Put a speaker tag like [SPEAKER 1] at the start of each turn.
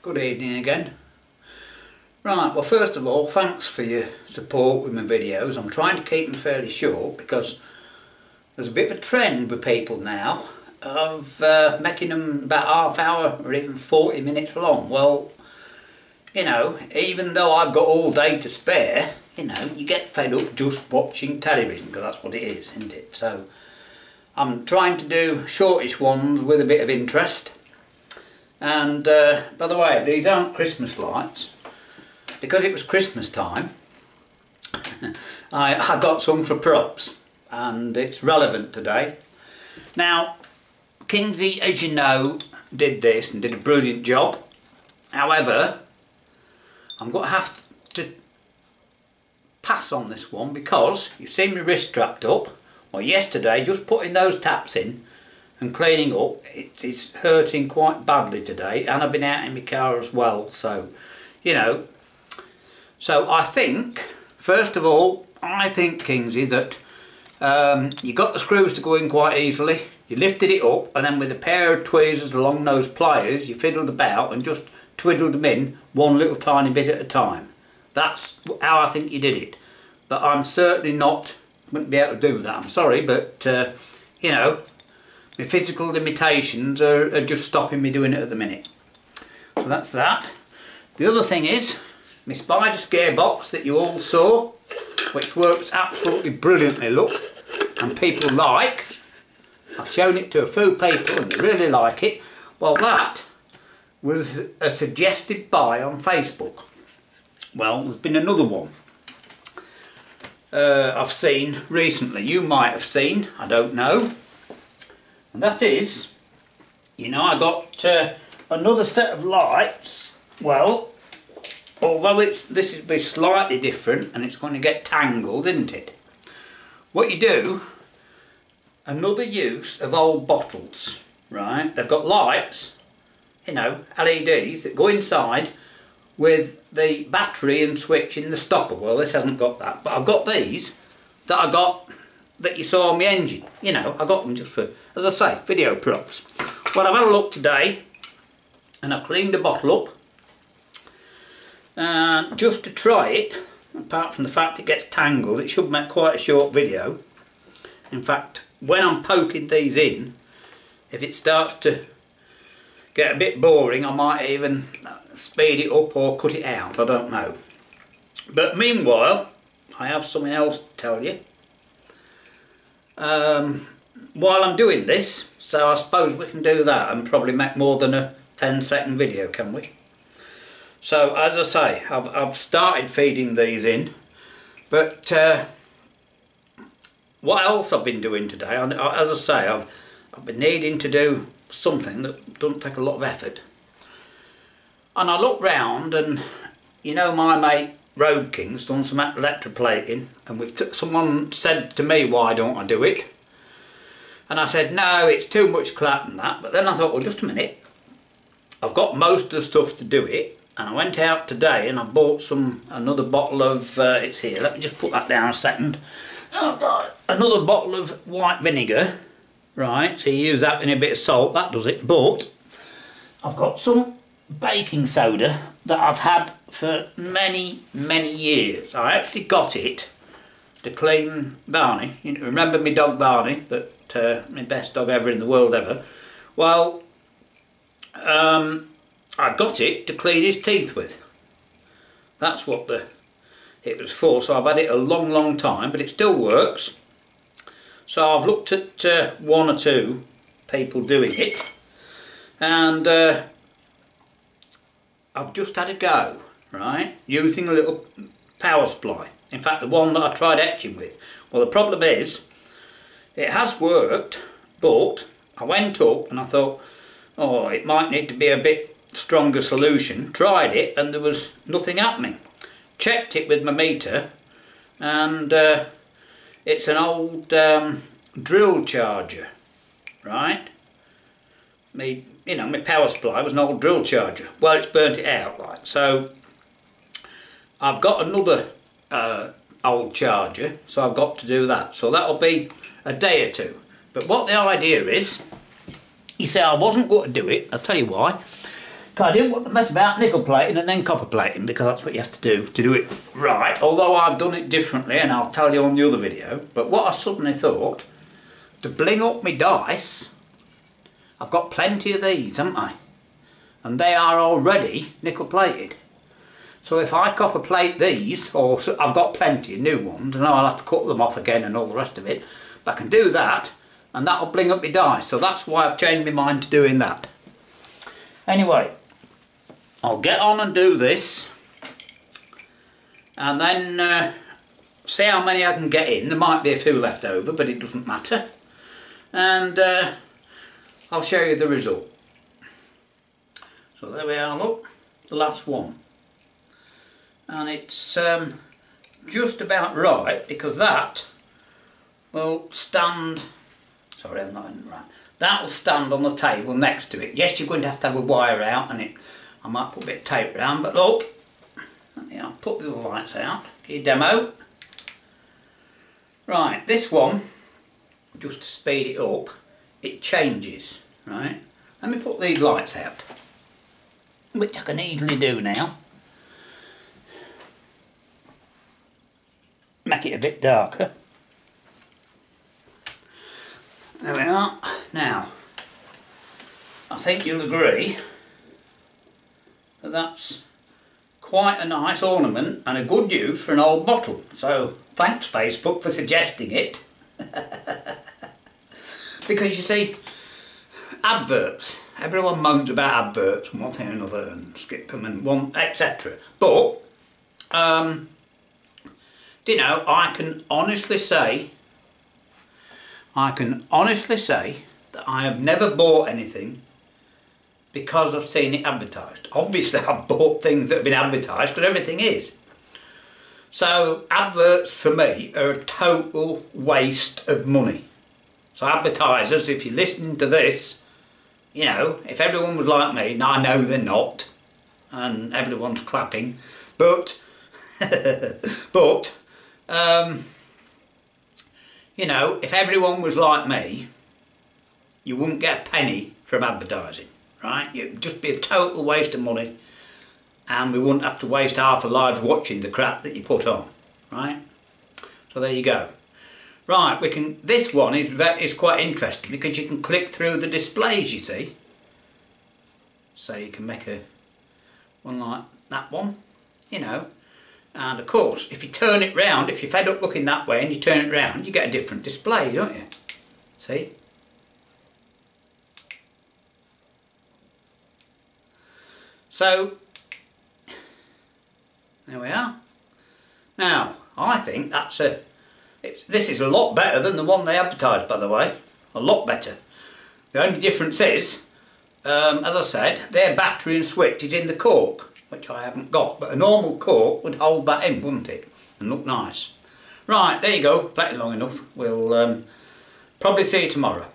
[SPEAKER 1] Good evening again. Right, well first of all, thanks for your support with my videos. I'm trying to keep them fairly short because there's a bit of a trend with people now of making them about half hour or even 40 minutes long. Well, you know, even though I've got all day to spare, you know, you get fed up just watching television because that's what it is, isn't it? So I'm trying to do shortish ones with a bit of interest. And by the way, these aren't Christmas lights. Because it was Christmas time, I got some for props, and it's relevant today. Now, Kingsley, as you know, did this and did a brilliant job. However, I'm going to have to pass on this one because you've seen my wrist strapped up. Well, yesterday, just putting those taps in and cleaning up, it's hurting quite badly today, and I've been out in my car as well, so you know. So I think, first of all, I think, Kingsley, that you got the screws to go in quite easily. You lifted it up, and then with a pair of tweezers along those pliers, you fiddled about and just twiddled them in one little tiny bit at a time. That's how I think you did it. But I'm certainly wouldn't be able to do that. I'm sorry, but you know, my physical limitations are just stopping me doing it at the minute. So that's that. The other thing is my spider scare box that you all saw, which works absolutely brilliantly, look, and people like. I've shown it to a few people and they really like it. Well, that was a suggested buy on Facebook. Well, there's been another one I've seen recently. You might have seen, I don't know. And that is, you know, I got another set of lights. Well, although this will be slightly different and it's going to get tangled, isn't it? What you do, another use of old bottles, right? They've got lights, you know, LEDs that go inside with the battery and switch in the stopper. Well, this hasn't got that, but I've got these that you saw on my engine. You know, I got them just for, as I say, video props. Well, I've had a look today and I've cleaned the bottle up. And just to try it, apart from the fact it gets tangled, it should make quite a short video. In fact, when I'm poking these in, if it starts to get a bit boring, I might even speed it up or cut it out, I don't know. But meanwhile, I have something else to tell you. While I'm doing this, so I suppose we can do that and probably make more than a 10-second video, can we? So as I say, I've started feeding these in, but what else I've been doing today, as I say, I've been needing to do something that doesn't take a lot of effort. And I looked round and, you know, my mate Road King's done some electroplating, and someone said to me, why don't I do it? And I said, no, it's too much clap and that. But then I thought, well, just a minute, I've got most of the stuff to do it. And I went out today and I bought another bottle of, it's here, let me just put that down a second. Oh God. Another bottle of white vinegar, right, so you use that in a bit of salt, that does it. But I've got some baking soda that I've had for many, many years. I actually got it to clean Barney. You know, remember my dog Barney, that my best dog ever in the world ever? Well, I got it to clean his teeth with. That's what it was for. So I've had it a long, long time, but it still works. So I've looked at one or two people doing it, and I've just had a go, right, using a little power supply. In fact, the one that I tried etching with. Well, the problem is, it has worked, but I went up and I thought, oh, it might need to be a bit stronger solution. Tried it and there was nothing happening. Checked it with my meter, and it's an old drill charger, right? You know, my power supply was an old drill charger. Well, it's burnt it out, right? So I've got another old charger, so I've got to do that. So that'll be a day or two. But what the idea is, you say I wasn't going to do it. I'll tell you why. Because I didn't want to mess about nickel plating and then copper plating, because that's what you have to do it right. Although I've done it differently, and I'll tell you on the other video. But what I suddenly thought, to bling up my dice, I've got plenty of these, haven't I? And they are already nickel plated. So if I copper plate these, or I've got plenty of new ones, and I'll have to cut them off again and all the rest of it, but I can do that, and that'll bling up my dice. So that's why I've changed my mind to doing that. Anyway, I'll get on and do this, and then see how many I can get in. There might be a few left over, but it doesn't matter. And I'll show you the result. So there we are, look, the last one. And it's just about right, because that will stand, sorry I'm not in the right, that will stand on the table next to it. Yes, you're going to have a wire out, and I might put a bit of tape around, but look, I'll put the other lights out, get your demo. Right, this one, just to speed it up, it changes, right? Let me put these lights out, which I can easily do now. Make it a bit darker. There we are. Now, I think you'll agree that that's quite a nice ornament and a good use for an old bottle. So, thanks Facebook for suggesting it. Because you see, adverts. Everyone moans about adverts and one thing or another and skip them and one, etc. But, you know, I can honestly say that I have never bought anything because I've seen it advertised. Obviously I've bought things that have been advertised, because everything is. So adverts for me are a total waste of money. So advertisers, if you're listening to this, you know, if everyone was like me, and I know they're not, and everyone's clapping, but you know, if everyone was like me, you wouldn't get a penny from advertising, right? It'd just be a total waste of money, and we wouldn't have to waste half our lives watching the crap that you put on, right? So there you go. Right, we can. This one is quite interesting because you can click through the displays, you see. So you can make one like that one, you know. And of course, if you turn it round, if you're fed up looking that way and you turn it round, you get a different display, don't you? See? So, there we are. Now, I think this is a lot better than the one they advertised, by the way. A lot better. The only difference is, as I said, their battery and switch is in the cork, which I haven't got, but a normal cork would hold that in, wouldn't it? And look nice. Right, there you go, plenty long enough. We'll probably see you tomorrow.